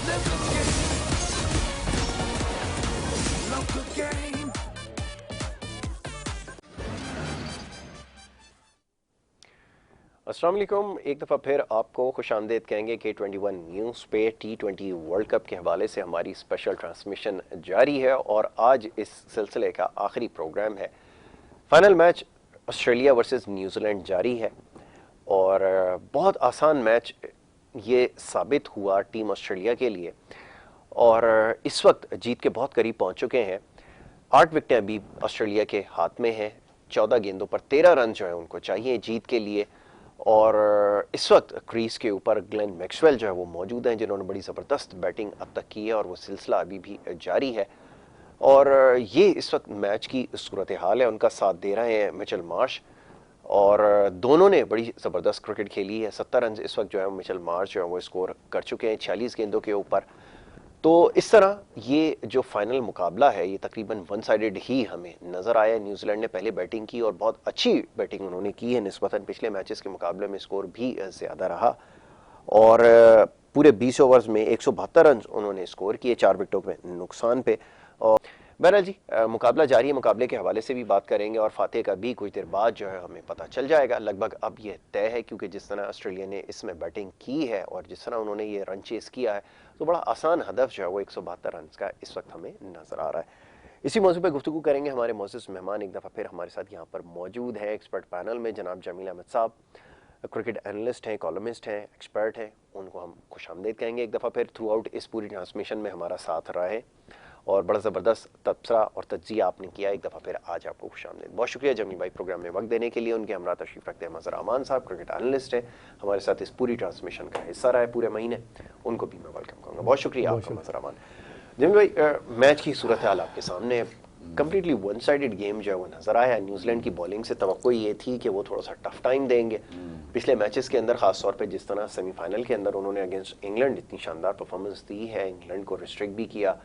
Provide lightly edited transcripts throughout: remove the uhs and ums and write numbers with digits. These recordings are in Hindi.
अस्सलाम वालेकुम। एक दफ़ा फिर आपको खुशामदीद कहेंगे कि K21 न्यूज़ पे T20 वर्ल्ड कप के हवाले से हमारी स्पेशल ट्रांसमिशन जारी है और आज इस सिलसिले का आखिरी प्रोग्राम है। Final match Australia versus New Zealand जारी है और बहुत आसान मैच ये साबित हुआ टीम ऑस्ट्रेलिया के लिए और इस वक्त जीत के बहुत करीब पहुंच चुके हैं। 8 विकेटें अभी ऑस्ट्रेलिया के हाथ में हैं। 14 गेंदों पर 13 रन जो है उनको चाहिए जीत के लिए और इस वक्त क्रीज के ऊपर ग्लेन मैक्सवेल जो है वो मौजूद हैं जिन्होंने बड़ी ज़बरदस्त बैटिंग अब तक की है और वो सिलसिला अभी भी जारी है और ये इस वक्त मैच की सूरत हाल है। उनका साथ दे रहे हैं मिचेल मार्श और दोनों ने बड़ी ज़बरदस्त क्रिकेट खेली है। 70 रन इस वक्त जो है मिचेल मार्श जो है वो स्कोर कर चुके हैं 46 गेंदों के ऊपर। तो इस तरह ये जो फाइनल मुकाबला है ये तकरीबन वन साइडेड ही हमें नज़र आया। न्यूजीलैंड ने पहले बैटिंग की और बहुत अच्छी बैटिंग उन्होंने की है निस्बतन पिछले मैचेस के मुकाबले में स्कोर भी ज़्यादा रहा और पूरे 20 ओवर्स में 172 रन उन्होंने स्कोर किए 4 विकेटों पे नुकसान पे। और बहरहाल जी मुकाबला जारी है। मुकाबले के हवाले से भी बात करेंगे और फातेह का भी कुछ देर बाद जो है हमें पता चल जाएगा। लगभग अब यह तय है क्योंकि जिस तरह ऑस्ट्रेलिया ने इसमें बैटिंग की है और जिस तरह उन्होंने ये रन चेस किया है तो बड़ा आसान हदफ जो है वो 172 रन का इस वक्त हमें नजर आ रहा है। इसी मौजू पर गुफ्तगू करेंगे। हमारे मोअज़्ज़ज़ मेहमान एक दफ़ा फिर हमारे साथ यहाँ पर मौजूद है एक्सपर्ट पैनल में जनाब जमील अहमद साहब, क्रिकेट एनालिस्ट हैं, कॉलमिस्ट हैं, एक्सपर्ट हैं। उनको हम खुशामदीद कहेंगे एक दफ़ा फिर। थ्रू आउट इस पूरी ट्रांसमिशन में हमारा साथ रहा है और बड़ा ज़बरदस्त तबसरा और तज्जिया आपने किया। एक दफ़ा फिर आज आपको खुशामदीद। बहुत शुक्रिया जमील भाई प्रोग्राम में वक्त देने के लिए। उनके हमरा तशरीफ़ रखते हैं मज़र अमान साहब, क्रिकेट एनालिस्ट है, हमारे साथ इस पूरी ट्रांसमिशन का हिस्सा रहा है पूरे महीने। उनको भी मैं वेलकम करूँगा। बहुत शुक्रिया आपका मज़र अमान। जमील भाई मैच की सूरत हाल आपके सामने कंप्लीटली वन साइडेड गेम जो है वो नजर आया। न्यूजीलैंड की बॉलिंग से तवक्को ये थी कि वो थोड़ा सा टफ टाइम देंगे। पिछले मैचेस के अंदर खास तौर पे जिस तरह सेमीफाइनल के अंदर उन्होंने अगेंस्ट इंग्लैंड इतनी शानदार परफॉर्मेंस दी है, इंग्लैंड को रिस्ट्रिक्ट भी किया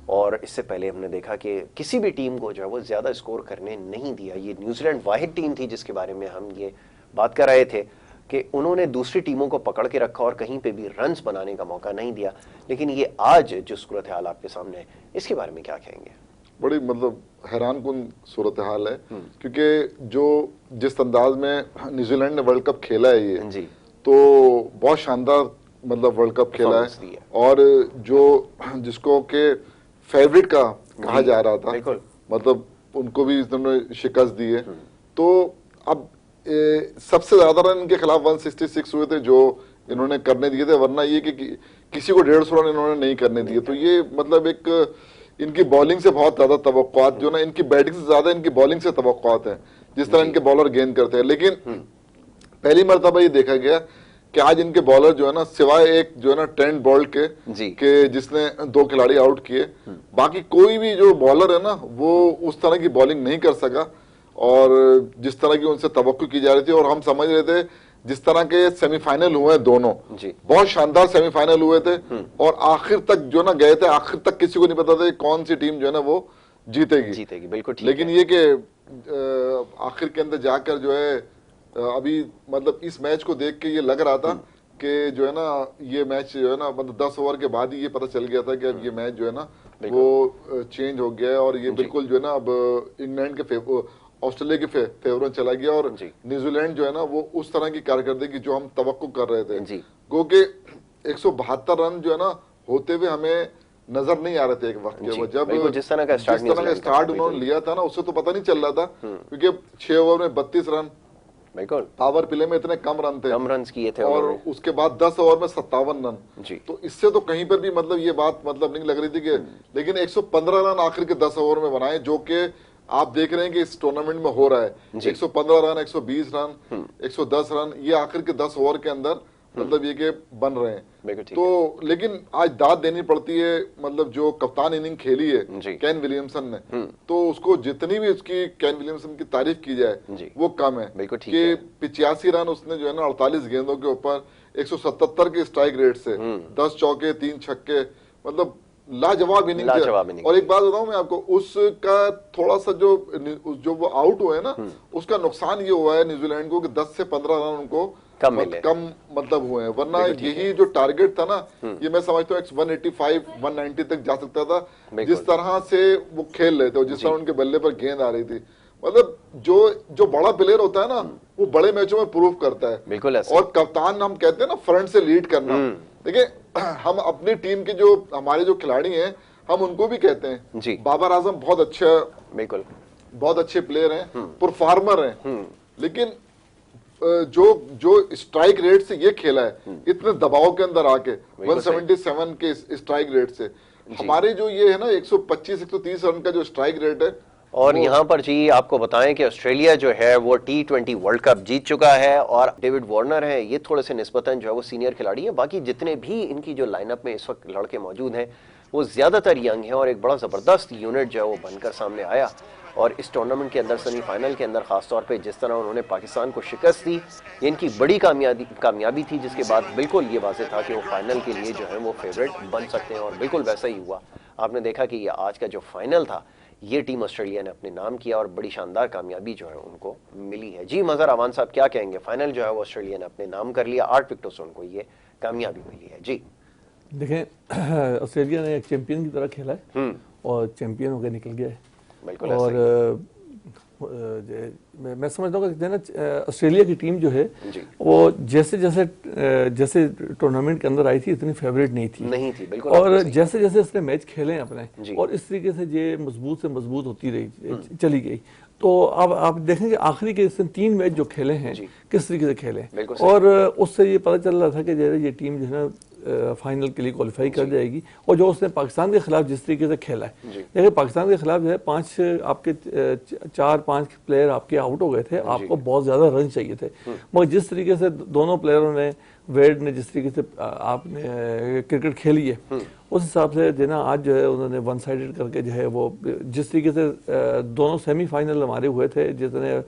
और इससे पहले हमने देखा कि किसी भी टीम को जो है वो ज्यादा स्कोर करने नहीं दिया। ये न्यूजीलैंड वाहिद टीम थी जिसके बारे में हम ये बात कर रहे थे कि उन्होंने दूसरी टीमों को पकड़ के रखा और कहीं पे भी रन्स बनाने का मौका नहीं दिया। लेकिन ये आज जो सूरत हाल आपके सामने है इसके बारे में क्या कहेंगे? बड़ी मतलब हैरान कुन सूरत हाल है क्योंकि जो जिस अंदाज में न्यूजीलैंड ने वर्ल्ड कप खेला है ये जी तो बहुत शानदार मतलब वर्ल्ड कप खेला है और जो जिसको के फेवरेट का कहा जा रहा था मतलब उनको भी इन्होंने शिकस्त दी है। तो अब सबसे ज्यादा रन इनके खिलाफ 166 हुए थे जो इन्होंने करने दिए थे, वरना ये कि किसी को 150 रन इन्होंने नहीं करने दिए। तो ये मतलब एक इनकी बॉलिंग से बहुत ज्यादा तवक्कुआत जो ना इनकी बैटिंग से ज्यादा इनकी बॉलिंग से तवक्कुआत है जिस तरह इनके बॉलर गेंद करते हैं। लेकिन पहली मर्तबा ये देखा गया कि आज इनके बॉलर जो है ना सिवाय एक जो है ना ट्रेंट बोल्ट के जिसने 2 खिलाड़ी आउट किए, बाकी कोई भी जो बॉलर है ना वो उस तरह की बॉलिंग नहीं कर सका और जिस तरह की उनसे तवक्को की जा रही थी। और हम समझ रहे थे जिस तरह के सेमीफाइनल हुए दोनों बहुत शानदार सेमीफाइनल हुए थे और आखिर तक जो ना गए थे, आखिर तक किसी को नहीं पता था कौन सी टीम जो है ना वो जीतेगी। बिल्कुल ठीक लेकिन ये कि आखिर के अंदर जाकर जो है अभी मतलब इस मैच को देख के ये लग रहा था कि जो है ना ये मैच जो है ना मतलब 10 ओवर के बाद ही ये पता चल गया था कि अब ये मैच जो है ना वो चेंज हो गया है और ये बिल्कुल जो है ना अब इंग्लैंड के ऑस्ट्रेलिया के फेवर में चला गया और न्यूजीलैंड जो है ना वो उस तरह की कारकर्दगी जो हम तवक्को कर रहे थे क्योंकि 172 रन जो है ना होते हुए हमें नजर नहीं आ रहे थे एक वक्त के। जब जिस तरह का स्टार्ट उन्होंने लिया था ना उससे तो पता नहीं चल रहा था क्योंकि 6 ओवर में 32 रन पावर प्ले में इतने कम रन किए थे और उसके बाद 10 ओवर में 57 रन। तो इससे तो कहीं पर भी मतलब ये बात मतलब नहीं लग रही थी कि लेकिन 115 रन आखिर के 10 ओवर में बनाए जो कि आप देख रहे हैं कि इस टूर्नामेंट में हो रहा है। 115 रन 120 रन 110 रन ये आखिर के 10 ओवर के अंदर मतलब ये के बन रहे हैं। तो लेकिन आज दाद देनी पड़ती है मतलब जो कप्तान इनिंग खेली है केन विलियमसन ने, तो उसको जितनी भी उसकी केन विलियमसन की तारीफ की जाए वो कम है कि 85 रन उसने जो है ना 48 गेंदों के ऊपर 177 के स्ट्राइक रेट से 10 चौके 3 छक्के मतलब लाजवाब इनिंग। और एक बात बताऊं मैं आपको उसका थोड़ा सा जो वो आउट हुए ना उसका नुकसान ये हुआ है न्यूजीलैंड को कि 10 से 15 रन उनको कम मतलब हुए हैं, वरना यही जो टारगेट था ना, ये मैं समझता हूँ 185 190 तक जा सकता था जिस तरह से वो खेल रहे थे और जिस तरह उनके बल्ले पर गेंद आ रही थी। मतलब जो बड़ा प्लेयर होता है ना, वो बड़े मैचों में प्रूव करता है। बिल्कुल ऐसे। और कप्तान हम कहते हैं ना, फ्रंट से लीड करना। देखिए हम अपनी टीम के जो हमारे जो खिलाड़ी हैं, हम उनको भी कहते हैं जी। बाबर आजम बहुत अच्छा, बिल्कुल बहुत अच्छे प्लेयर हैं, परफॉर्मर हैं, लेकिन जो स्ट्राइक रेट से ये खेला है, इतने दबाव के अंदर आके 177 के स्ट्राइक रेट से, हमारे जो ये है ना 125 130 रन का जो स्ट्राइक रेट है। और यहाँ पर जी आपको बताएं कि ऑस्ट्रेलिया जो है वो T20 वर्ल्ड कप जीत चुका है और डेविड वार्नर है, ये थोड़े से निस्बतन जो है वो सीनियर खिलाड़ी है। बाकी जितने भी इनकी जो लाइनअप में इस वक्त लड़के मौजूद हैं वो ज्यादातर यंग हैं और एक बड़ा जबरदस्त यूनिट जो है वो बनकर सामने आया। और इस टूर्नामेंट के अंदर सेमीफाइनल के अंदर खासतौर पे जिस तरह उन्होंने पाकिस्तान को शिकस्त दी, ये इनकी बड़ी कामयाबी थी, जिसके बाद बिल्कुल ये वाज़ेह था कि वो फाइनल के लिए जो है वो फेवरेट बन सकते हैं और बिल्कुल वैसा ही हुआ। आपने देखा कि ये आज का जो फाइनल था ये टीम ऑस्ट्रेलिया ने अपने नाम किया और बड़ी शानदार कामयाबी जो है उनको मिली है। जी मजहर अमान साहब क्या कहेंगे? फाइनल जो है वो ऑस्ट्रेलिया ने अपने नाम कर लिया, 8 विकेटों से उनको ये कामयाबी मिली है। जी देखें, ऑस्ट्रेलिया ने एक चैंपियन की तरह खेला है और चैंपियन होकर निकल गया है। बिल्कुल। और मैं समझता हूँ कि ना ऑस्ट्रेलिया की टीम जो है वो जैसे टूर्नामेंट के अंदर आई थी इतनी फेवरेट नहीं थी बिल्कुल। और जैसे जैसे उसने मैच खेले अपने और इस तरीके से ये मजबूत से मजबूत होती रही चली गई। तो अब आप देखेंगे आखिरी के 3 मैच जो खेले हैं किस तरीके से खेले, और उससे ये पता चल रहा था कि ये टीम जो है ना फाइनल के लिए क्वालिफाई कर जाएगी। और जो उसने पाकिस्तान के खिलाफ जिस तरीके से खेला है, देखिए पाकिस्तान के खिलाफ जो है 4-5 प्लेयर आपके आउट हो गए थे, आपको बहुत ज्यादा रन चाहिए थे, मगर जिस तरीके से दोनों प्लेयरों ने, वेड ने जिस तरीके से आपने क्रिकेट खेली है उस हिसाब से जो ना आज जो है उन्होंने वन साइडेड करके जो है वो जिस तरीके से दोनों सेमीफाइनल हमारे हुए थे, जितने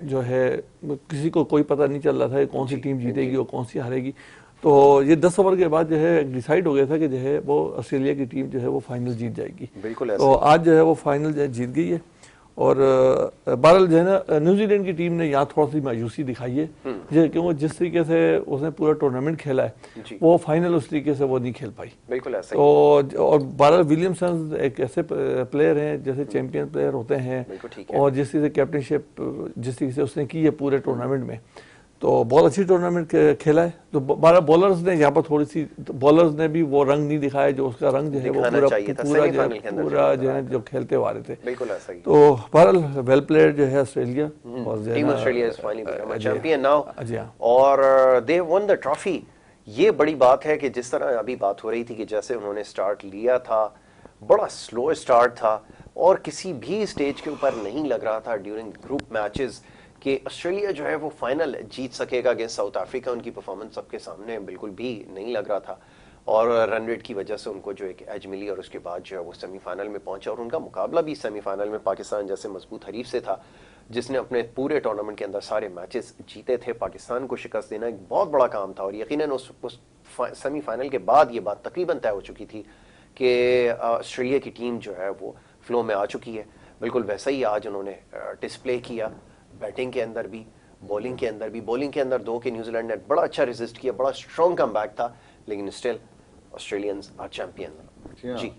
जो है किसी को कोई पता नहीं चल रहा था कौन सी टीम जीतेगी और कौन सी हारेगी। तो ये 10 ओवर के बाद जो है डिसाइड हो गया था कि जो है वो ऑस्ट्रेलिया की टीम जो है वो फाइनल जीत जाएगी। बिल्कुल। तो आज जो है वो फाइनल जो है जीत गई है। और बहरहाल जो है ना न्यूजीलैंड की टीम ने यहाँ थोड़ा सी मायूसी दिखाई है, क्योंकि जिस तरीके से उसने पूरा टूर्नामेंट खेला है वो फाइनल उस तरीके से वो नहीं खेल पाई। बिल्कुल ऐसा। तो और बहरहाल विलियमसन एक ऐसे प्लेयर हैं जैसे चैंपियन प्लेयर होते हैं, और जिस तरीके से कैप्टनशिप जिस तरीके से उसने की है पूरे टूर्नामेंट में, तो बहुत अच्छी टूर्नामेंट खेला है। तो 12 बॉलर्स ने यहाँ पर थोड़ी सी बॉलर्स ने भी वो रंग नहीं दिखाया जो उसका रंग जो है वो पूरा जो है जो खेलते हुए आ रहे थे। बिल्कुल ऐसा ही। तो बहरहाल वेल प्लेयर जो है ऑस्ट्रेलिया, और team Australia is finally become a champion now और दे वन द ट्रॉफी। ये बड़ी बात है कि जिस तरह अभी बात हो रही थी कि जैसे उन्होंने स्टार्ट लिया था, बड़ा स्लो स्टार्ट था और किसी भी स्टेज के ऊपर नहीं लग रहा था ड्यूरिंग ग्रुप मैचेस कि ऑस्ट्रेलिया जो है वो फाइनल जीत सकेगा अगेंस्ट साउथ अफ्रीका। उनकी परफॉर्मेंस सबके सामने बिल्कुल भी नहीं लग रहा था और रन रेट की वजह से उनको जो एक एज मिली और उसके बाद जो है वो सेमीफाइनल में पहुंचा और उनका मुकाबला भी सेमीफाइनल में पाकिस्तान जैसे मजबूत हरीफ से था जिसने अपने पूरे टूर्नामेंट के अंदर सारे मैचेस जीते थे। पाकिस्तान को शिकस्त देना एक बहुत बड़ा काम था और यकीनन उस सेमीफाइनल के बाद ये बात तकरीबन तय हो चुकी थी कि ऑस्ट्रेलिया की टीम जो है वो फ्लो में आ चुकी है। बिल्कुल वैसा ही आज उन्होंने डिस्प्ले किया, बैटिंग के अंदर भी, बॉलिंग के अंदर भी। बॉलिंग के अंदर 2 के न्यूजीलैंड ने बड़ा अच्छा रेजिस्ट किया, बड़ा स्ट्रॉन्ग कमबैक था, लेकिन स्टिल ऑस्ट्रेलियंस आर चैंपियन। जी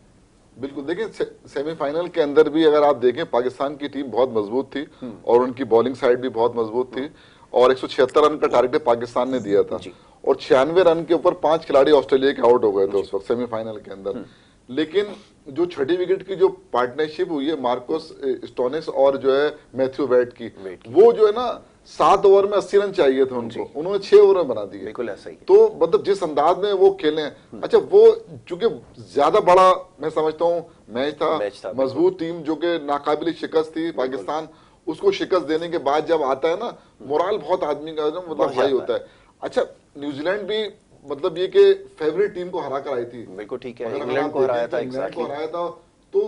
बिल्कुल। देखिए सेमीफाइनल के अंदर भी अगर आप देखें पाकिस्तान की टीम बहुत मजबूत थी और उनकी बॉलिंग साइड भी बहुत मजबूत थी और 176 रन का टारगेट पाकिस्तान ने दिया था और 96 रन के ऊपर 5 खिलाड़ी ऑस्ट्रेलिया के आउट हो गए थे उस वक्त सेमीफाइनल के अंदर। लेकिन जो छठी विकेट की जो पार्टनरशिप हुई है मार्कोस स्टोनिस और जो है मैथ्यू वेड की, वो जो है ना 7 ओवर में 80 रन चाहिए थे उनको, उन्होंने 6 ओवर में बना दिए। बिल्कुल ऐसा ही। तो मतलब जिस अंदाज में वो खेले, अच्छा वो चूंकि ज्यादा बड़ा मैं समझता हूँ मैच था, मजबूत टीम जो कि नाकाबिल शिकस्त थी पाकिस्तान, उसको शिकस्त देने के बाद जब आता है ना मोराल बहुत आदमी का मतलब हाई होता है। अच्छा न्यूजीलैंड भी मतलब ये कि फेवरेट टीम को हरा कर आई थी। बिल्कुल ठीक है, इंग्लैंड को हराया था, इंग्लैंड को हराया था, तो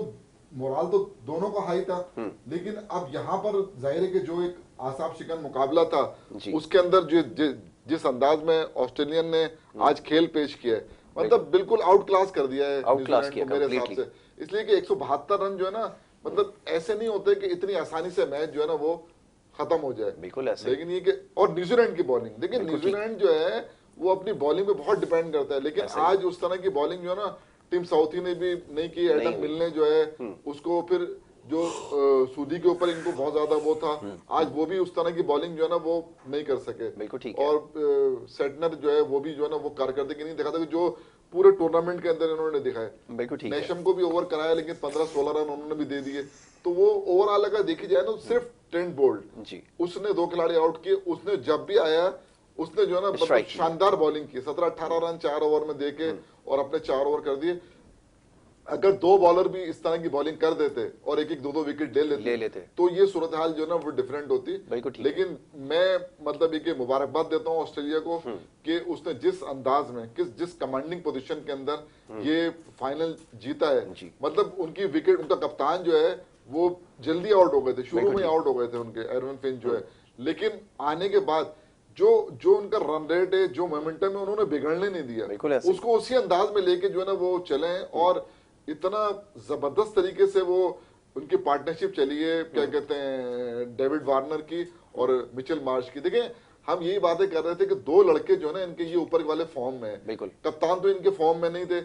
मोराल तो दोनों का हाई था। लेकिन अब यहाँ पर जाहिर है कि जो एक आसाब शिकन मुकाबला था उसके अंदर जिस अंदाज में ऑस्ट्रेलियन ने आज खेल पेश किया है, मतलब बिल्कुल आउट क्लास कर दिया है मेरे हिसाब से। इसलिए कि 172 रन जो है ना, मतलब ऐसे नहीं होते कि इतनी आसानी से मैच जो है ना वो खत्म हो जाए। बिल्कुल ऐसे। लेकिन ये कि और न्यूजीलैंड की बॉलिंग देखिए, न्यूजीलैंड जो है वो अपनी बॉलिंग पे बहुत डिपेंड करता है, लेकिन आज उस तरह की बॉलिंग जो है ना टीम साउथी ने भी नहीं की। एडम मिल ने जो है उसको फिर जो सूदी के ऊपर इनको बहुत ज्यादा वो था, आज वो भी उस तरह की बॉलिंग जो है ना वो नहीं कर सके। बिल्कुल ठीक है। और सेटनर जो है वो भी जो है ना वो कारकर्दगी नहीं दिखा था जो पूरे टूर्नामेंट के अंदर इन्होंने दिखाया। बिल्कुल ठीक है। नेशम को भी ओवर कराया, लेकिन 15-16 रन उन्होंने भी दे दिए। तो वो ओवरऑल अगर देखी जाए ना, सिर्फ ट्रेंट बोल्ट जी उसने 2 खिलाड़ी आउट किए, उसने जब भी आया उसने जो है ना मतलब शानदार बॉलिंग की, 17-18 रन 4 ओवर में देके और अपने 4 ओवर कर दिए। अगर 2 बॉलर भी इस तरह की बॉलिंग कर देते और एक 2 विकेट ले लेते तो ये सूरत हाल जो है ना वो डिफरेंट होती। लेकिन मैं मतलब एक मुबारकबाद देता हूँ ऑस्ट्रेलिया को कि उसने जिस अंदाज में जिस कमांडिंग पोजीशन के अंदर ये फाइनल जीता है। मतलब उनकी विकेट, उनका कप्तान जो है वो जल्दी आउट हो गए थे, शुरू में आउट हो गए थे उनके एरवन फिंच जो है, लेकिन आने के बाद जो उनका रन रेट है, जो मोमेंटम है, उन्होंने बिगड़ने नहीं दिया। उसको उसी अंदाज में लेके जो है ना वो चले और इतना जबरदस्त तरीके से वो उनकी पार्टनरशिप चली है, क्या कहते हैं, डेविड वार्नर की और मिचेल मार्श की। देखें हम यही बातें कर रहे थे कि 2 लड़के जो है ना इनके ये ऊपर वाले फॉर्म में है। कप्तान तो इनके फॉर्म में नहीं थे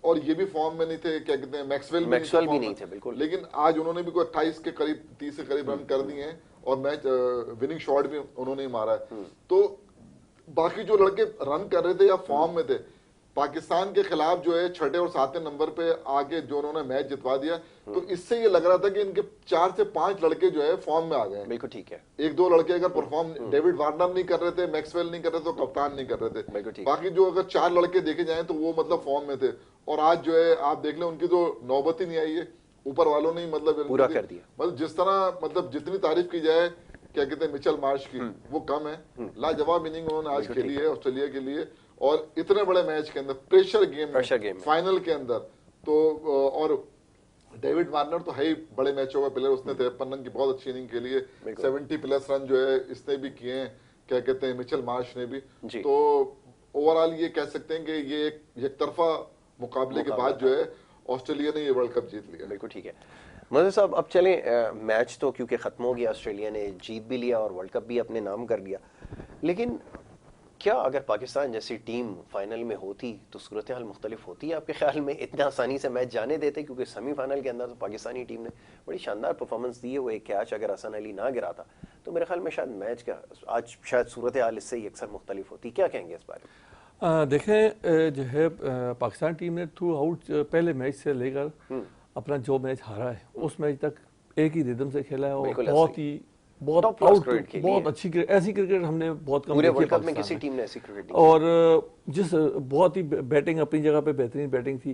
और ये भी फॉर्म में नहीं थे, क्या कहते हैं, मैक्सवेल भी नहीं थे बिल्कुल। लेकिन आज उन्होंने भी कोई 28 के करीब 30 के करीब रन कर दिए हैं और मैच विनिंग शॉट भी उन्होंने ही मारा है। तो बाकी जो लड़के रन कर रहे थे या फॉर्म में थे, पाकिस्तान के खिलाफ जो है 6ठे और 7वें नंबर पे आके जो उन्होंने मैच जितवा दिया, तो इससे ये लग रहा था कि इनके 4 से 5 लड़के जो है फॉर्म में आ गए। बिल्कुल ठीक है। 1-2 लड़के अगर परफॉर्म, डेविड वार्नर नहीं कर रहे थे, मैक्सवेल नहीं कर रहे थे, तो कप्तान नहीं कर रहे थे। बाकी जो अगर 4 लड़के देखे जाए तो वो मतलब फॉर्म में थे। और आज जो है आप देख लें उनकी तो नौबत ही नहीं आई है, ऊपर वालों ने मतलब पूरा कर दिया। मतलब जिस तरह मतलब जितनी तारीफ की जाए क्या कहते हैं मिचेल मार्श की, वो कम है। लाजवाब इनिंग उन्होंने आज खेली है ऑस्ट्रेलिया के लिए, और इतने बड़े मैच के अंदर, प्रेशर गेम फाइनल के अंदर। तो और डेविड वार्नर तो है ही बड़े मैचों का प्लेयर, उसने 53 रन की बहुत अच्छी इनिंग खेली है, 70+ रन जो है इसने भी किए हैं, क्या कहते हैं मिचेल मार्श ने भी। तो ओवरऑल ये कह सकते हैं कि ये एक तरफा मुकाबले के बाद जो है ऑस्ट्रेलिया ने ये वर्ल्ड कप जीत लिया। बिल्कुल ठीक है। मज़हर साहब अब चलें, मैच तो क्योंकि ख़त्म हो गया, ऑस्ट्रेलिया ने जीत भी लिया और वर्ल्ड कप भी अपने नाम कर लिया, लेकिन क्या अगर पाकिस्तान जैसी टीम फाइनल में होती तो सूरत हाल मुख्तलिफ होती है आपके ख्याल में? इतना आसानी से मैच जाने देते? क्योंकि सेमीफाइनल के अंदर तो पाकिस्तानी टीम ने बड़ी शानदार परफॉर्मेंस दी है। वो एक कैच अगर हसन अली ना गिराता तो मेरे ख्याल में शायद मैच का आज शायद सूरत हाल इससे ही अक्सर मुख्तलिफ होती। क्या कहेंगे इस बारे में? देखें जो है पाकिस्तान टीम ने थ्रू आउट पहले मैच से लेकर अपना जो मैच हारा है उस मैच तक एक ही रिदम से खेला है और बहुत अच्छी ऐसी क्रिकेट हमने बहुत कम देखी है में, किसी टीम ने ऐसी क्रिकेट। और जिस बहुत ही बैटिंग अपनी जगह पे बेहतरीन बैटिंग थी,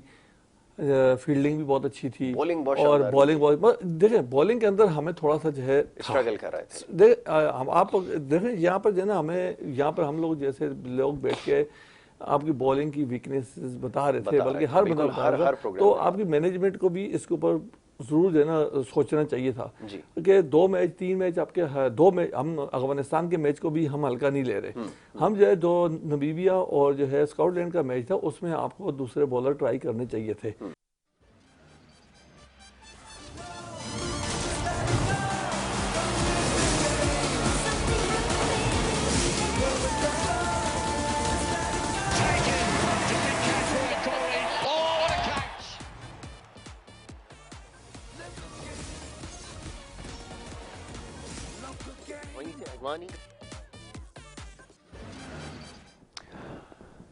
फील्डिंग भी बहुत अच्छी थी, और बॉलिंग बहुत देखें बॉलिंग के अंदर हमें थोड़ा सा जो है स्ट्रगल कर रहे थे। आप देखें यहाँ पर जो है ना, हमें यहाँ पर हम लोग जैसे लोग बैठ के आपकी बॉलिंग की वीकनेस बता रहे थे, बल्कि हर बंदा बता रहा था। तो आपकी मैनेजमेंट को भी इसके ऊपर जरूर जो है ना सोचना चाहिए था कि 2 मैच 3 मैच आपके 2 मैच हम अफगानिस्तान के मैच को भी हम हल्का नहीं ले रहे। हम जो है जो नमीबिया और जो है स्कॉटलैंड का मैच था उसमें आपको दूसरे बॉलर ट्राई करने चाहिए थे।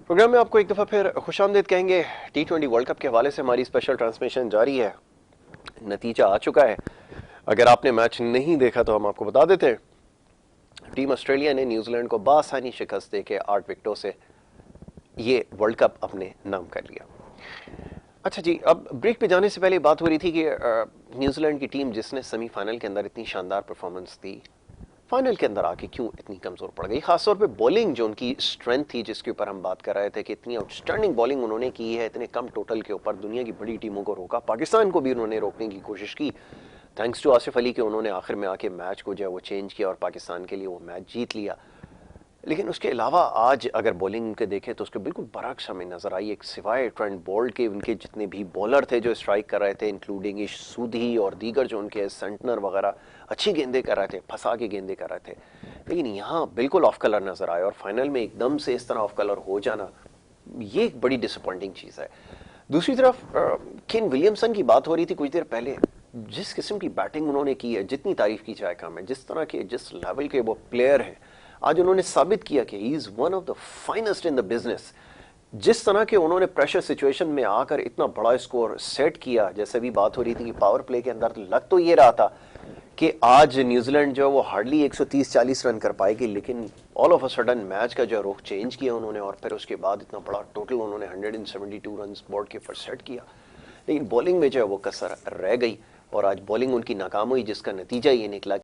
प्रोग्राम में आपको एक दफ़ा फिर खुशामदीद कहेंगे। T20 वर्ल्ड कप के हवाले से हमारी स्पेशल ट्रांसमिशन जारी है। नतीजा आ चुका है। अगर आपने मैच नहीं देखा तो हम आपको बता देते हैं। टीम ऑस्ट्रेलिया ने न्यूजीलैंड को बासानी शिकस्त देके 8 विकेटों से ये वर्ल्ड कप अपने नाम कर लिया। अच्छा जी, अब ब्रेक पे जाने से पहले बात हो रही थी कि न्यूजीलैंड की टीम जिसने सेमीफाइनल के अंदर इतनी शानदार परफॉर्मेंस दी, फाइनल के अंदर आके क्यों इतनी कमजोर पड़ गई? खासतौर पे बॉलिंग जो उनकी स्ट्रेंथ थी, जिसके ऊपर हम बात कर रहे थे कि इतनी आउटस्टैंडिंग बॉलिंग उन्होंने की है, इतने कम टोटल के ऊपर दुनिया की बड़ी टीमों को रोका, पाकिस्तान को भी उन्होंने रोकने की कोशिश की। थैंक्स टू आसिफ अली के उन्होंने आखिर में आके मैच को जो है वो चेंज किया और पाकिस्तान के लिए वो मैच जीत लिया। लेकिन उसके अलावा आज अगर बॉलिंग के देखें तो उसके बिल्कुल बरक्स हमें नजर आई। एक सिवाय ट्रेंट बोल्ट के उनके जितने भी बॉलर थे जो स्ट्राइक कर रहे थे, इंक्लूडिंग इश सूधी और दीगर जो उनके सेंटनर वगैरह अच्छी गेंदें कर रहे थे, फंसा के गेंदें कर रहे थे, लेकिन यहाँ बिल्कुल ऑफ कलर नजर आया और फाइनल में एकदम से इस तरह ऑफ कलर हो जाना, ये एक बड़ी डिसअपॉइंटिंग चीज़ है। दूसरी तरफ केन विलियमसन की बात हो रही थी कुछ देर पहले, जिस किस्म की बैटिंग उन्होंने की है, जितनी तारीफ की जाए कम है। जिस तरह के, जिस लेवल के वो प्लेयर हैं, आज उन्होंने साबित किया कि he is one of the finest in the business. जिस तरह के उन्होंने प्रेशर सिचुएशन में आकर इतना बड़ा स्कोर सेट किया, जैसे भी बात हो रही थी कि पावर प्ले के अंदर लग तो ये रहा था कि आज न्यूजीलैंड जो वो हार्डली 130-40 रन कर पाएगी, लेकिन all of a sudden match का जो रुख चेंज किया उन्होंने और फिर उसके बाद इतना बड़ा टोटल उन्होंने 172 रन बोर्ड के ऊपर सेट किया। लेकिन बॉलिंग में जो है वो कसर रह गई और आज बॉलिंग उनकी नाकाम हुई, जिसका नतीजा ये निकला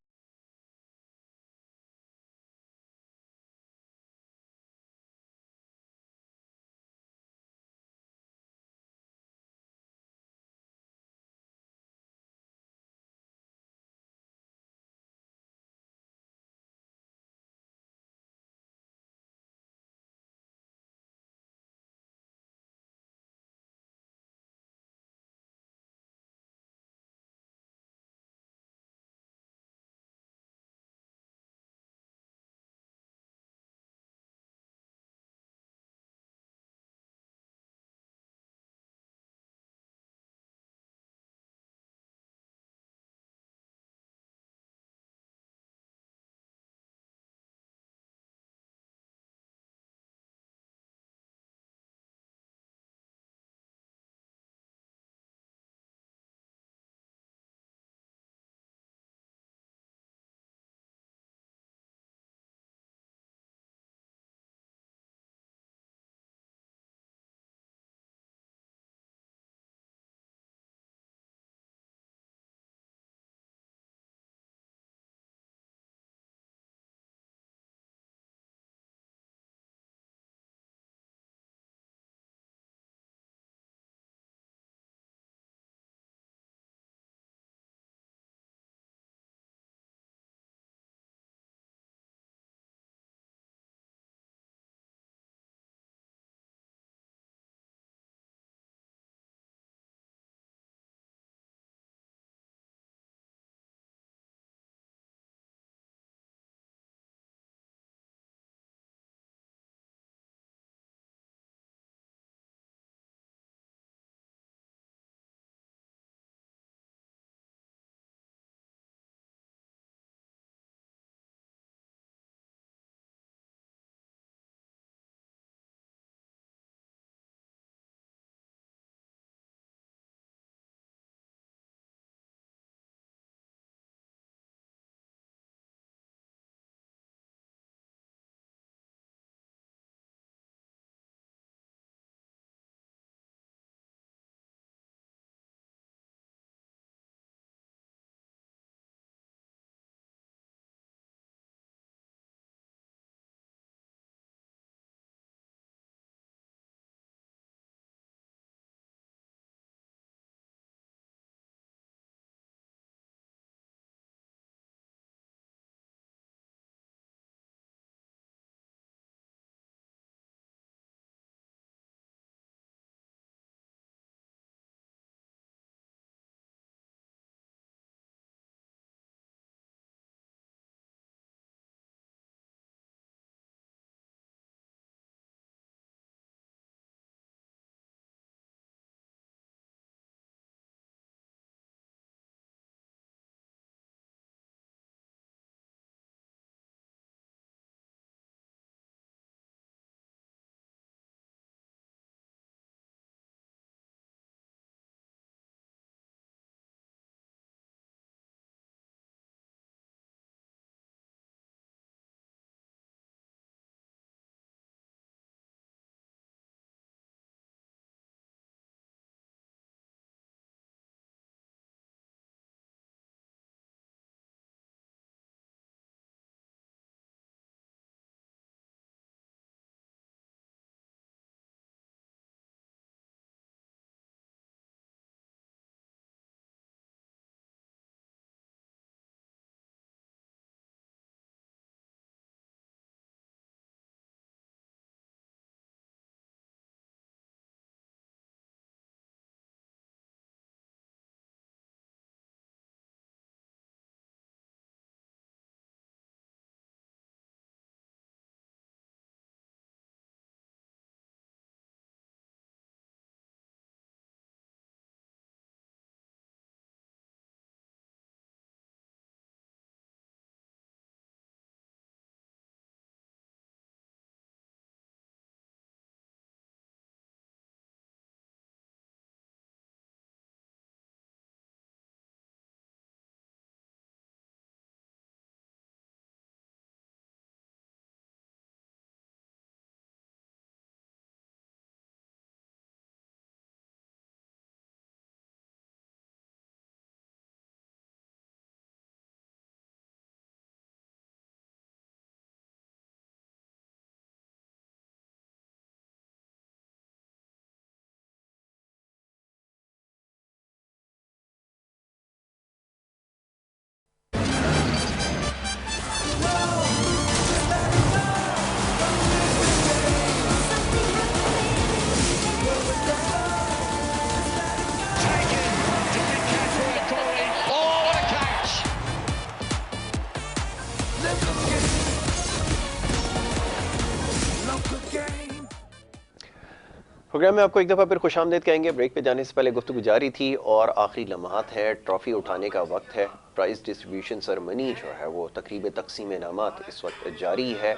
प्रोग्राम में आपको एक दफ़ा फिर खुशामदीद कहेंगे। ब्रेक पे जाने से पहले गुफ्तगू जारी थी और आखिरी लम्हात है, ट्रॉफ़ी उठाने का वक्त है। प्राइज़ डिस्ट्रीब्यूशन सेरेमनी जो है वो तकरीब तकसीम इनामात इस वक्त जारी है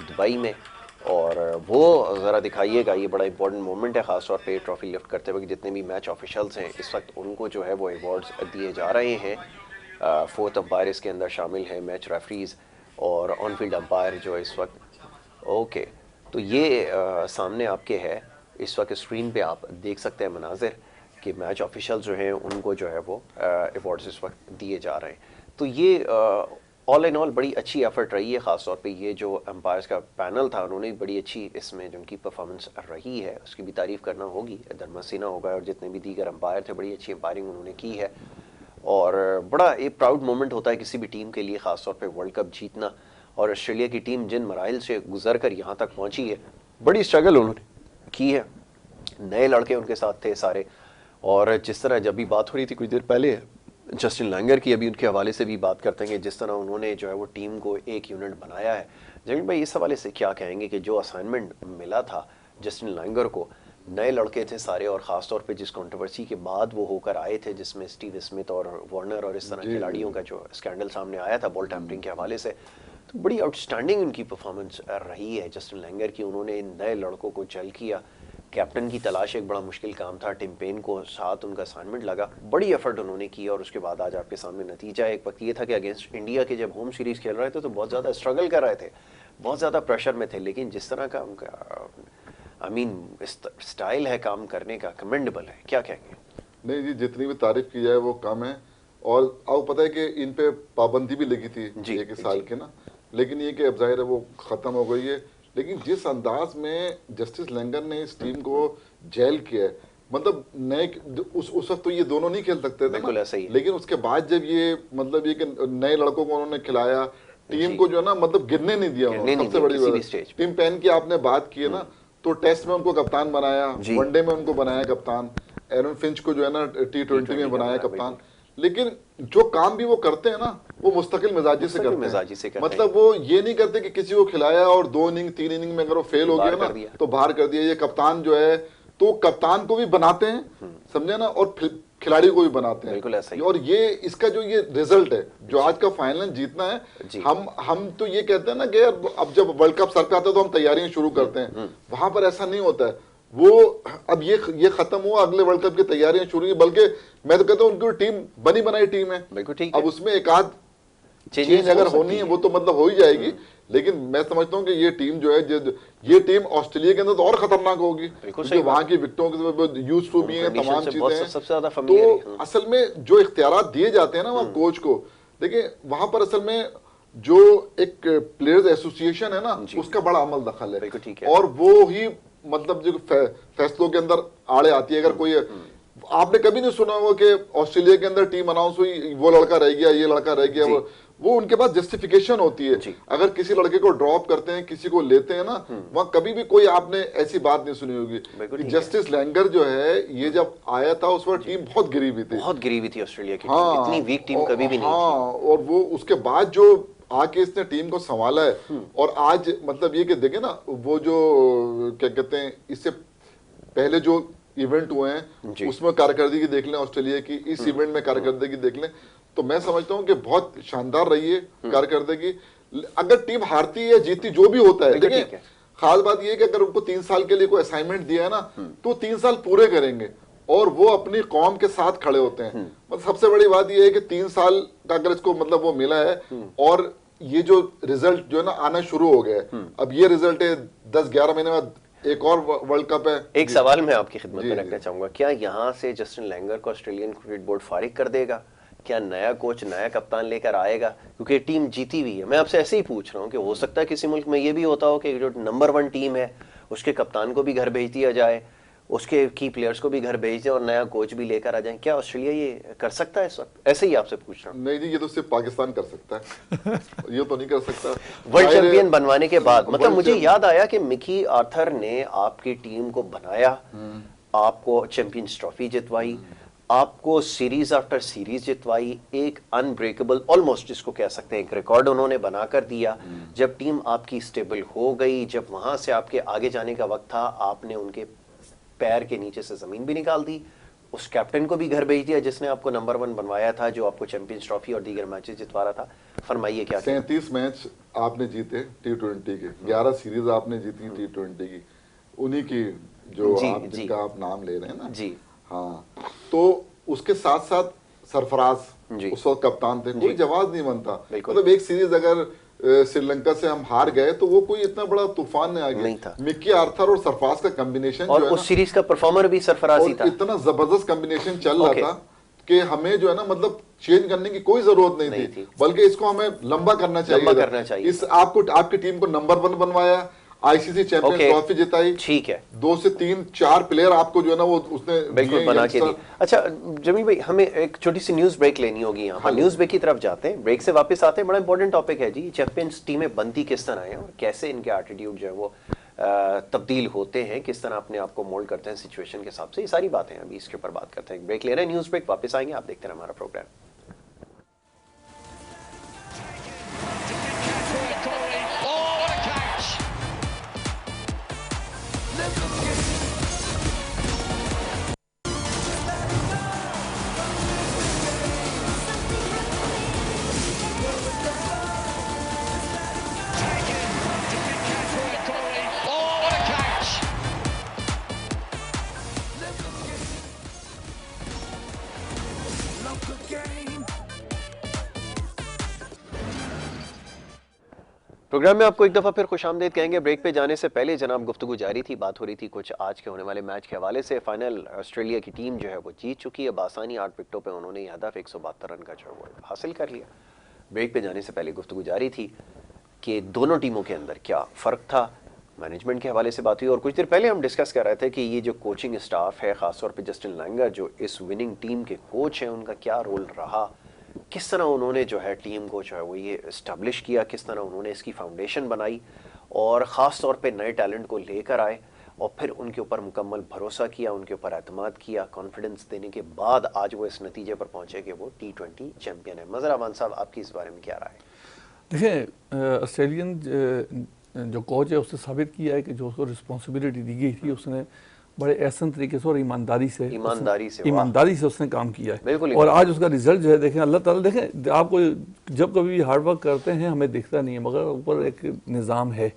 दुबई में, और वो ज़रा दिखाइएगा। ये बड़ा इंपॉर्टेंट मोमेंट है, ख़ासतौर पे ट्रॉफ़ी लिफ्ट करते वक्त जितने भी मैच ऑफिशल्स हैं इस वक्त उनको जो है वो अवार्ड्स दिए जा रहे हैं। फोर्थ अंपायर इसके अंदर शामिल हैं, मैच रेफरीज और ऑन फील्ड अंपायर जो है इस वक्त। ओके, तो ये सामने आपके है इस वक्त स्क्रीन पे आप देख सकते हैं मनाजिर कि मैच ऑफिशियल जो हैं उनको जो है वो अवार्ड्स इस वक्त दिए जा रहे हैं। तो ये ऑल इन ऑल बड़ी अच्छी एफर्ट रही है। ख़ासतौर पे ये जो अंपायर्स का पैनल था उन्होंने बड़ी अच्छी इसमें जो उनकी परफॉर्मेंस रही है उसकी भी तारीफ़ करना होगी, दरमसीना होगा। और जितने भी दीगर अंपायर थे बड़ी अच्छी अंपायरिंग उन्होंने की है, और बड़ा एक प्राउड मोमेंट होता है किसी भी टीम के लिए, ख़ासतौर पे वर्ल्ड कप जीतना। और ऑस्ट्रेलिया की टीम जिन मराइल से गुजर कर यहाँ तक पहुँची है, बड़ी स्ट्रगल उन्होंने की है, नए लड़के उनके साथ थे सारे। और जिस तरह जब भी बात हो रही थी कुछ देर पहले जस्टिन लैंगर की, अभी उनके हवाले से भी बात करते हैं कि जिस तरह उन्होंने जो है वो टीम को एक यूनिट बनाया है। जमीन भाई इस हवाले से क्या कहेंगे कि जो असाइनमेंट मिला था जस्टिन लैंगर को, नए लड़के थे सारे, और ख़ासतौर पे जिस कंट्रोवर्सी के बाद वो होकर आए थे जिसमें स्टीव स्मिथ और वार्नर और इस तरह खिलाड़ियों का जो स्कैंडल सामने आया था बॉल टैम्परिंग के हवाले से, तो बड़ी आउटस्टैंडिंग उनकी परफॉर्मेंस रही है जस्टिन लैंगर की। उन्होंने इन नए लड़कों को जल किया। कैप्टन की तलाश एक बड़ा मुश्किल काम था, टिम पेन को साथ उनका असाइनमेंट लगा, बड़ी एफर्ट उन्होंने की, और उसके बाद आज आपके सामने नतीजा है। एक वक्त ये था कि अगेंस्ट इंडिया के जब होम सीरीज़ खेल रहे थे तो बहुत ज़्यादा स्ट्रगल कर रहे थे, बहुत ज़्यादा प्रेशर में थे, लेकिन जिस तरह का उनका स्टाइल है काम करने का, कमेंडेबल है। क्या कहेंगे? नहीं जी, जितनी भी तारीफ की जाए वो कम है। और आपको पता है कि इन पे पाबंदी भी लगी थी एक साल के ना, लेकिन ये कि अब जाहिर है वो खत्म हो गई है। लेकिन जिस अंदाज में जस्टिस लैंगर ने इस टीम को जेल किया है, मतलब नए उस वक्त तो ये दोनों नहीं खेल सकते थे ना, लेकिन उसके बाद जब ये मतलब ये कि नए लड़कों को उन्होंने खिलाया, टीम को जो है ना मतलब गिरने नहीं दिया उन्होंने। सबसे बड़ी बात टीम पेन की आपने बात की है ना, तो टेस्ट में उनको कप्तान बनाया, वनडे में उनको बनाया कप्तान, एरन फिंच को जो है ना T20 में बनाया कप्तान। लेकिन जो काम भी वो करते हैं ना वो मुस्तकिल मिजाजी से करते हैं। मतलब वो ये नहीं करते कि किसी को खिलाया और 2 इनिंग 3 इनिंग में अगर वो फेल हो गया ना तो बाहर कर दिया। ये कप्तान जो है तो कप्तान को भी बनाते हैं, समझे ना, और खिलाड़ी को भी बनाते हैं। और ये इसका जो ये रिजल्ट है जो आज का फाइनल जीतना है, हम तो ये कहते हैं ना कि अब जब वर्ल्ड कप सर पे आता है तो हम तैयारियां शुरू करते हैं, वहां पर ऐसा नहीं होता है। वो अब ये खत्म हुआ, अगले वर्ल्ड कप की तैयारियां शुरू हुई, बल्कि मैं तो कहता हूँ उनकी टीम बनी बनाई टीम है। अब उसमें एक आध चेंज अगर होनी है वो तो मतलब हो ही जाएगी, लेकिन मैं समझता हूँ कि ये टीम जो है ये टीम ऑस्ट्रेलिया के अंदर तो और खतरनाक होगी क्योंकि वहां की विकेटों के यूज टू भी है, तमाम चीजें। तो असल में जो इख्तियारात दिए जाते हैं ना वहाँ कोच को, देखिए वहां पर असल में जो एक प्लेयर्स एसोसिएशन है ना उसका बड़ा अमल दखल है, और वो ही मतलब जो फैसलों के अंदर आड़े आती है। अगर कोई आपने कभी नहीं सुना होगा कि ऑस्ट्रेलिया के अंदर टीम अनाउंस हुई, वो लड़का रह गया, ये लड़का रह गया, वो उनके पास जस्टिफिकेशन होती है। अगर किसी लड़के को ड्रॉप करते हैं, किसी को लेते हैं ना, वहां कभी भी कोई आपने ऐसी बात नहीं सुनी होगी। जस्टिस लैंगर जो है ये जब आया था उस वक्त टीम बहुत गिरी हुई थी ऑस्ट्रेलिया की। इतनी वीक टीम कभी भी नहीं थी। और वो उसके बाद जो आके इसने टीम को संभाला है, और आज मतलब ये कि देखे ना वो जो क्या कहते हैं इससे पहले जो इवेंट हुए हैं उसमें कारकर्दगी देख लें ऑस्ट्रेलिया की, इस इवेंट में कारकर्दगी देख लें, तो मैं समझता हूं कि बहुत शानदार रही है कारकर्दगी। अगर टीम हारती है जीतती जो भी होता है, देखिए खास बात यह है कि अगर उनको 3 साल के लिए कोई असाइनमेंट दिया है ना तो 3 साल पूरे करेंगे और वो अपनी कौम के साथ खड़े होते हैं। मतलब सबसे बड़ी बात यह है कि 3 साल का अगर इसको मतलब वो मिला है, और ये जो रिजल्ट जो है ना आना शुरू हो गया है। अब ये रिजल्ट है 10-11 महीने बाद एक और वर्ल्ड कप है। एक सवाल मैं आपकी खिदमत में रखना चाहूंगा, क्या यहाँ से जस्टिन लैंगर को ऑस्ट्रेलियन क्रिकेट बोर्ड फारिग कर देगा? क्या नया कोच नया कप्तान लेकर आएगा? क्योंकि टीम जीती हुई है। मैं आपसे ऐसे ही पूछ रहा हूँ कि हो सकता है किसी मुल्क में ये भी होता हो कि जो नंबर 1 टीम है उसके कप्तान को भी घर भेज दिया जाए, उसके की प्लेयर्स को भी घर भेज दें और नया कोच भी लेकर आ जाए। क्या ऑस्ट्रेलिया ये कर सकता है इस वक्त? ऐसे ही आपसे पूछ रहा हूँ। नहीं जी, ये तो सिर्फ पाकिस्तान कर सकता है ये तो नहीं कर सकता। वर्ल्ड चैंपियन बनवाने के बाद मतलब मुझे याद आया कि मिकी आर्थर ने आपकी टीम को बनाया, आपको चैंपियंस ट्रॉफी जितवाई, आपको सीरीज आफ्टर सीरीज जितवाई, एक अनब्रेकेबल ऑलमोस्ट जिसको कह सकते हैं एक रिकॉर्ड उन्होंने बनाकर दिया। जब टीम आपकी स्टेबल हो गई, जब वहां से आपके आगे जाने का वक्त था, आपने उनके पैर के नीचे से जमीन भी निकाल दी, उस कैप्टन को भी घर भेज दिया जिसने आपको नंबर 1 बनवाया था, जो आपको चैंपियंस ट्रॉफी और दीगर मैचेस जितवा रहा था। फरमाइए क्या। 37 मैच आपने जीते T20 के, 11 सीरीज आपने जीती T20 की, उन्हीं की जो आप जिनका आप नाम ले रहे हैं ना जी। हाँ, तो उसके साथ साथ सरफराज उस वक्त कप्तान थे, कोई जवाब नहीं बनता। मतलब एक सीरीज अगर श्रीलंका से हम हार गए तो वो कोई इतना बड़ा तूफान नहीं आ गया। मिक्की आर्थर और सरफराज का कॉम्बिनेशन और जो उस सीरीज का परफॉर्मर भी सरफराज ही था, इतना जबरदस्त कॉम्बिनेशन चल रहा था कि हमें जो है ना मतलब चेंज करने की कोई जरूरत नहीं थी, बल्कि इसको हमें लंबा करना चाहिए। इस आपकी टीम को नंबर 1 बनवाया, आईसीसी चैंपियंस ट्रॉफी जिताई, ठीक है, 2 से 3 4 प्लेयर आपको जो है ना वो उसने बिल्कुल बना के दी। अच्छा जमील भाई, हमें एक छोटी सी न्यूज ब्रेक लेनी होगी यहाँ पर। न्यूज ब्रेक की तरफ जाते हैं, ब्रेक से वापस आते हैं। बड़ा इंपॉर्टेंट टॉपिक है जी, चैंपियंस टीमें बनती किस तरह है और कैसे इनके एटीट्यूड जो है वो तब्दील होते हैं, किस तरह अपने आप को मोल्ड करते हैं सिचुएशन के हिसाब से। ये सारी बातें अभी इसके ऊपर बात करते हैं। ब्रेक ले रहे हैं, न्यूज ब्रेक, वापस आएंगे, आप देखते हैं हमारा प्रोग्राम। प्रोग्राम में आपको एक दफा फिर खुशामदीद कहेंगे। ब्रेक पे जाने से पहले जनाब गुफ्तगू जारी थी, बात हो रही थी कुछ आज के होने वाले मैच के हवाले से। फाइनल ऑस्ट्रेलिया की टीम जो है वो जीत चुकी है बासानी, 8 विकेटों पे उन्होंने ये हदफ 172 रन का जो है वो हासिल कर लिया। ब्रेक पे जाने से पहले गुफ्तगू जारी थी कि दोनों टीमों के अंदर क्या फ़र्क था, मैनेजमेंट के हवाले से बात हुई। और कुछ देर पहले हम डिस्कस कर रहे थे कि ये जो कोचिंग स्टाफ है, ख़ासतौर पर जस्टिन लैंगर जो इस विनिंग टीम के कोच हैं, उनका क्या रोल रहा, किस तरह उन्होंने जो है टीम को जो है वो ये इस्टेब्लिश किया, किस तरह उन्होंने इसकी फाउंडेशन बनाई और ख़ास तौर पे नए टैलेंट को लेकर आए और फिर उनके ऊपर मुकम्मल भरोसा किया, उनके ऊपर एतमाद किया, कॉन्फिडेंस देने के बाद आज वो इस नतीजे पर पहुंचे कि वो T20 चैंपियन है। मज़हर अमान साहब, आपकी इस बारे में क्या राय है? देखिए, ऑस्ट्रेलियन जो कोच है उसने साबित किया है कि जो उसको रिस्पॉन्सिबिलिटी दी गई थी उसने बड़े एहसन तरीके से और ईमानदारी से उसने काम किया है। और आज उसका रिजल्ट जो है देखें, अल्लाह ताला देखें, आपको जब कभी हार्ड वर्क करते हैं हमें दिखता नहीं है, मगर ऊपर एक निज़ाम है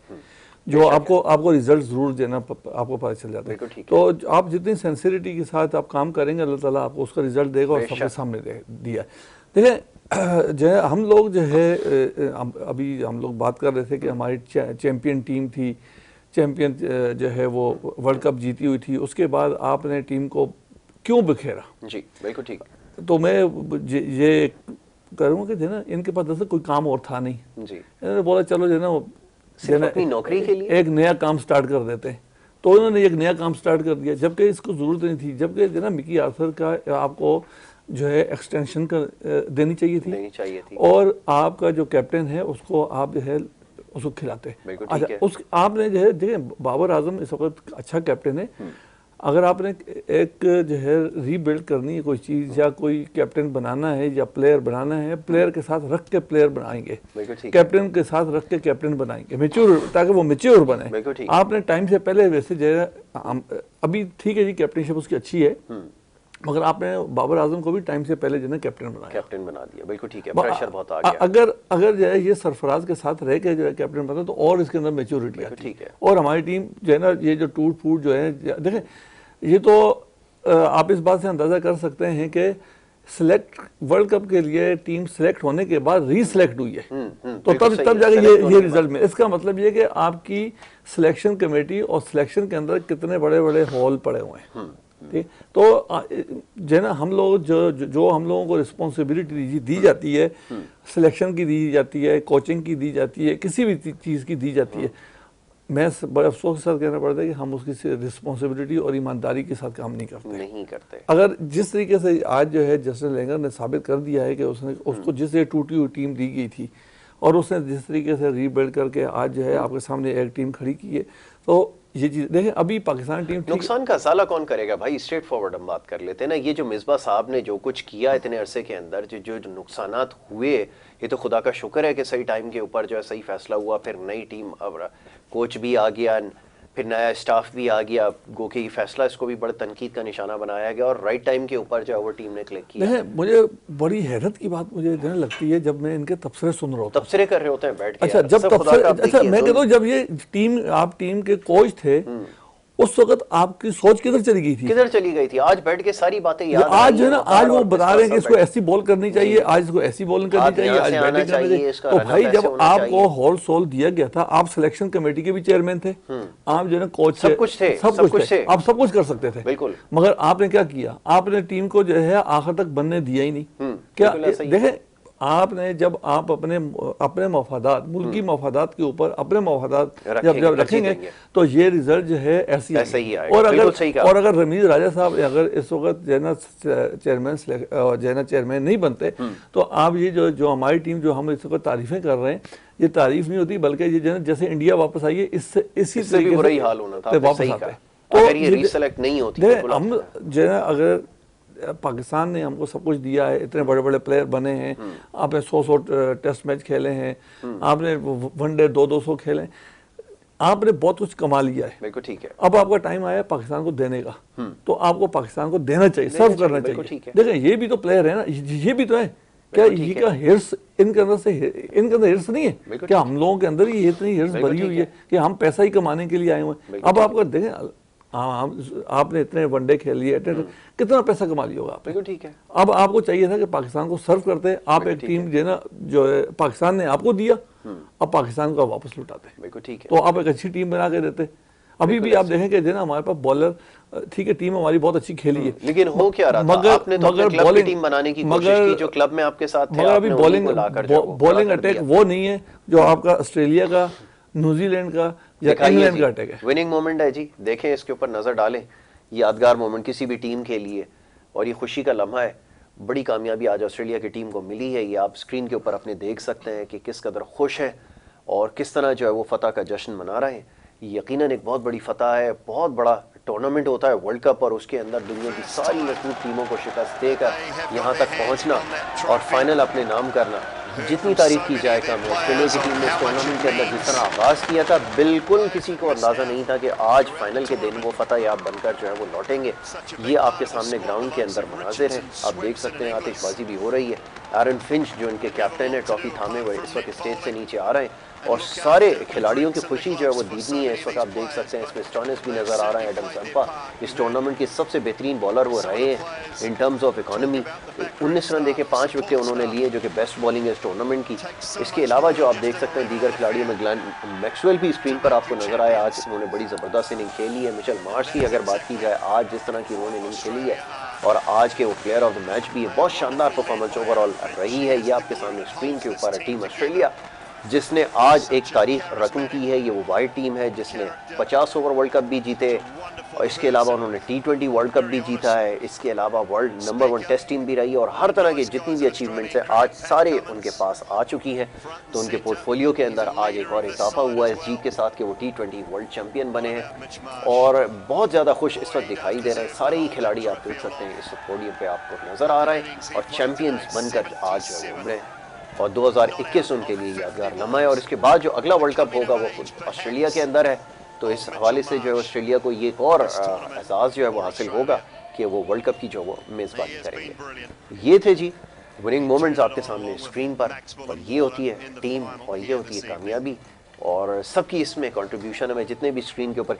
जो आपको रिजल्ट जरूर देना आपको पता चल जाता है। तो आप जितनी सेंसिटिविटी के साथ आप काम करेंगे अल्लाह ताला आपको उसका रिजल्ट देगा और सबके सामने दिया। देखें जो है हम लोग जो है अभी हम लोग बात कर रहे थे कि हमारी चैंपियन टीम थी, चैंपियन जो है वो वर्ल्ड कप जीती हुई थी, उसके बाद आपने टीम को क्यों बिखेरा? जी बिल्कुल ठीक। तो मैं ये करूँगा कि ना इनके पास दरअसल कोई काम और था नहीं जी, इन्होंने बोला चलो जो ना अपनी नौकरी के लिए एक नया काम स्टार्ट कर देते हैं, तो उन्होंने एक नया काम स्टार्ट कर दिया जबकि इसको ज़रूरत नहीं थी। जबकि जो ना मिकी आर्थर का आपको जो है एक्सटेंशन कर देनी चाहिए थी और आपका जो कैप्टन है उसको आप जो है उसको खिलाते। अच्छा, उस आपने जो है देखिए बाबर आजम इस वक्त अच्छा कैप्टन है, अगर आपने एक जो है रीबिल्ड करनी है कोई चीज़ या कोई कैप्टन बनाना है या प्लेयर बनाना है, प्लेयर के साथ रख के प्लेयर बनाएंगे, कैप्टन के साथ रख के कैप्टन बनाएंगे मैच्योर, ताकि वो मैच्योर बने। आपने टाइम से पहले वैसे जो है अभी ठीक है जी कैप्टनशिप उसकी अच्छी है, मगर आपने बाबर आजम को भी टाइम से पहले जो है कैप्टन बना दिया। बिल्कुल ठीक है, प्रेशर बहुत आ गया। अगर जो है ये सरफराज के साथ रह के जो है कैप्टन बना तो और इसके अंदर मैच्योरिटी आती है और हमारी टीम जो है ना ये जो टूट फूट जो है देखें, ये तो आप इस बात से अंदाजा कर सकते हैं कि सिलेक्ट वर्ल्ड कप के लिए टीम सिलेक्ट होने के बाद रीसिलेक्ट हुई है, तो तब जाके ये रिजल्ट में इसका मतलब ये कि आपकी सिलेक्शन कमेटी और सिलेक्शन के अंदर कितने बड़े बड़े हॉल पड़े हुए हैं। ठीक, तो जो है ना हम लोग जो हम लोगों को रिस्पॉन्सिबिलिटी दी जाती है, सिलेक्शन की दी जाती है, कोचिंग की दी जाती है, किसी भी चीज़ की दी जाती है, मैं बड़े अफसोस के साथ कहना पड़ता है कि हम उसकी रिस्पॉन्सिबिलिटी और ईमानदारी के साथ काम नहीं करते। अगर जिस तरीके से आज जो है जस्टिन लैंगर ने साबित कर दिया है कि उसको जिस टूटी हुई टीम दी गई थी और उसने जिस तरीके से रीबिल्ड करके आज जो है आपके सामने एक टीम खड़ी की है, तो ये चीज देखें अभी पाकिस्तान टीम नुकसान का साला कौन करेगा भाई? स्ट्रेट फॉरवर्ड हम बात कर लेते हैं ना। ये जो मिसबा साहब ने जो कुछ किया इतने अरसे के अंदर, जो नुकसानात हुए, ये तो खुदा का शुक्र है कि सही टाइम के ऊपर जो है सही फैसला हुआ, फिर नई टीम अब कोच भी आ गया, फिर नया स्टाफ भी आ गया, गो के ये फैसला इसको भी बड़ा तनकीद का निशाना बनाया गया और राइट टाइम के ऊपर जो है वो टीम ने क्लिक किया। मुझे बड़ी हैरत की बात मुझे लगती है जब मैं इनके तबसरे सुन रहा हूँ, तबसरे कर रहे होते हैं बैठ के। अच्छा जब तबसरे, अच्छा मैं कहता हूँ जब ये टीम, आप टीम के कोच थे उस वक्त आपकी सोच किधर चली गई थी? किधर चली गई थी? आज बैठ के सारी बातें याद आज जो है ना, आज वो बता रहे हैं कि इसको ऐसी बॉल करनी चाहिए, आज इसको ऐसी बॉलिंग करनी चाहिए, आज बैटिंग करनी चाहिए। तो भाई जब आपको होल सोल दिया गया था, आप सिलेक्शन कमेटी के भी चेयरमैन थे, आप जो है ना कोच सब कुछ थे, सब कुछ थे, आप सब कुछ कर सकते थे बिल्कुल। मगर आपने क्या किया? आपने टीम को जो है आखिर तक बनने दिया ही नहीं। क्या देखें, आपने जब आप अपने मफादात, मुल्की मफादात के ऊपर अपने मफादात जब रखेंगे तो ये रिजल्ट जो है ऐसे ही आएगा। और अगर रमीज राजा साहब अगर इस वक्त जो है ना चेयरमैन नहीं बनते तो आप ये जो हमारी टीम जो हम इस वक्त तारीफें कर रहे हैं, ये तारीफ नहीं होती बल्कि ये जो है जैसे इंडिया वापस आई है इसी तरीके से हाल होना था, वापस आते। तो ये रीसेलेक्ट नहीं होती, हम जो है अगर पाकिस्तान ने हमको सब कुछ दिया है, इतने बड़े बड़े प्लेयर बने हैं, आपने 100 टेस्ट मैच खेले हैं, आपने वनडे 200 खेले, आपने बहुत कुछ कमा लिया है, बिल्कुल ठीक है। अब आपका टाइम आया पाकिस्तान को देने का, तो आपको पाकिस्तान को देना चाहिए, सर्व करना चाहिए। देखें ये भी तो प्लेयर है ना, ये भी तो है। क्या ये का हिर्स इनके अंदर हिर्स नहीं है क्या? हम लोगों के अंदर ही इतनी हिर्स भरी हुई है कि हम पैसा ही कमाने के लिए आए हुए हैं। अब आपको देखें, आपने इतने वनडे खेल लिए, कितना पैसा कमा लिया होगा आपने, ठीक है। अब आपको चाहिए था कि पाकिस्तान को सर्व करते, आप एक टीम जो है ना जो पाकिस्तान ने आपको दिया, अब पाकिस्तान को वापस लुटाते, बिल्कुल ठीक है। तो आप एक अच्छी टीम बना के देते। अभी भी आप देखें कि ना हमारे पास बॉलर, ठीक है टीम हमारी बहुत अच्छी खेली है, लेकिन हो क्या रहा था? आपने तो अपने क्लब की टीम बनाने की कोशिश की जो क्लब में आपके साथ थे, मगर अभी बॉलिंग अटैक वो नहीं है जो आपका ऑस्ट्रेलिया का, न्यूजीलैंड का या इंग्लैंड का अटैक है। विनिंग मोमेंट है जी, देखें इसके ऊपर नजर डालें, यादगार मोमेंट किसी भी टीम के लिए और ये खुशी का लम्हा है। बड़ी कामयाबी आज ऑस्ट्रेलिया की टीम को मिली है, ये आप स्क्रीन के ऊपर अपने देख सकते हैं कि किस कदर खुश हैं और किस तरह जो है वो फतह का जश्न मना रहे हैं। यकीनन एक बहुत बड़ी फतह है, बहुत बड़ा टूर्नामेंट होता है वर्ल्ड कप और उसके अंदर दुनिया की सारी मजबूत टीमों को शिकस्त देकर यहाँ तक पहुँचना और फाइनल अपने नाम करना, जितनी तारीफ की जाए कम है। ऑस्ट्रेलिया की टीम ने इस टूर्नामेंट के अंदर जिस तरह आगाज़ किया था, बिल्कुल किसी को अंदाज़ा नहीं था कि आज फाइनल के दिन वो फतह याब बनकर जो है वो लौटेंगे। ये आपके सामने ग्राउंड के अंदर मनाजिर हैं, आप देख सकते हैं, आतिशबाजी भी हो रही है। एरन फिंच जो इनके कैप्टन है, ट्रॉफी थामे हुए इस वक्त स्टेज से नीचे आ रहे हैं और सारे खिलाड़ियों की खुशी जो है वो दीदनी है। इस वक्त आप देख सकते हैं इसमें स्टोनिस भी नज़र आ रहा है, एडम जम्पा इस टूर्नामेंट के सबसे बेहतरीन बॉलर वो रहे हैं in terms of economy. 19 run देके 5 विकेटें उन्होंने लिए जो कि बेस्ट बॉलिंग है इस टूर्नामेंट की। इसके अलावा जो आप देख सकते हैं दीगर खिलाड़ियों में ग्लेन मैक्सवेल भी स्क्रीन पर आपको नजर आया, आज उन्होंने बड़ी ज़बरदस्त इनिंग खेली है। मिचेल मार्श की अगर बात की जाए, आज जिस तरह की उन्होंने इनिंग खेली है और आज के वो प्लेयर ऑफ द मैच भी है, बहुत शानदार परफॉर्मेंस ओवरऑल रही है। ये आपके सामने स्क्रीन के ऊपर है टीम ऑस्ट्रेलिया जिसने आज एक तारीख रकम की है। ये वो वाइट टीम है जिसने 50 ओवर वर्ल्ड कप भी जीते और इसके अलावा उन्होंने T20 वर्ल्ड कप भी जीता है। इसके अलावा वर्ल्ड नंबर 1 टेस्ट टीम भी रही है और हर तरह की जितनी भी अचीवमेंट्स है आज सारे उनके पास आ चुकी हैं। तो उनके पोर्टफोलियो के अंदर आज एक और इजाफा हुआ है इस जीत के साथ कि वो T20 वर्ल्ड चैंपियन बने हैं और बहुत ज़्यादा खुश इस वक्त दिखाई दे रहे हैं। सारे ही खिलाड़ी आप देख सकते हैं इस पोडियम पे आपको नज़र आ रहे हैं और चैंपियंस बनकर आज जो है उभरे हैं और 2021 उनके लिए यादगार लम्हा है। और इसके बाद जो अगला वर्ल्ड कप होगा वो ऑस्ट्रेलिया के अंदर है, तो इस हवाले से जो है ऑस्ट्रेलिया को ये एक और एहसास जो है वो हासिल होगा कि वो वर्ल्ड कप की जो वो मेज़बानी करेंगे। ये थे जी विनिंग मोमेंट्स आपके सामने स्क्रीन पर और ये होती है टीम और ये होती है कामयाबी और सबकी इसमें कंट्रीब्यूशन है। मैं जितने भी स्क्रीन के ऊपर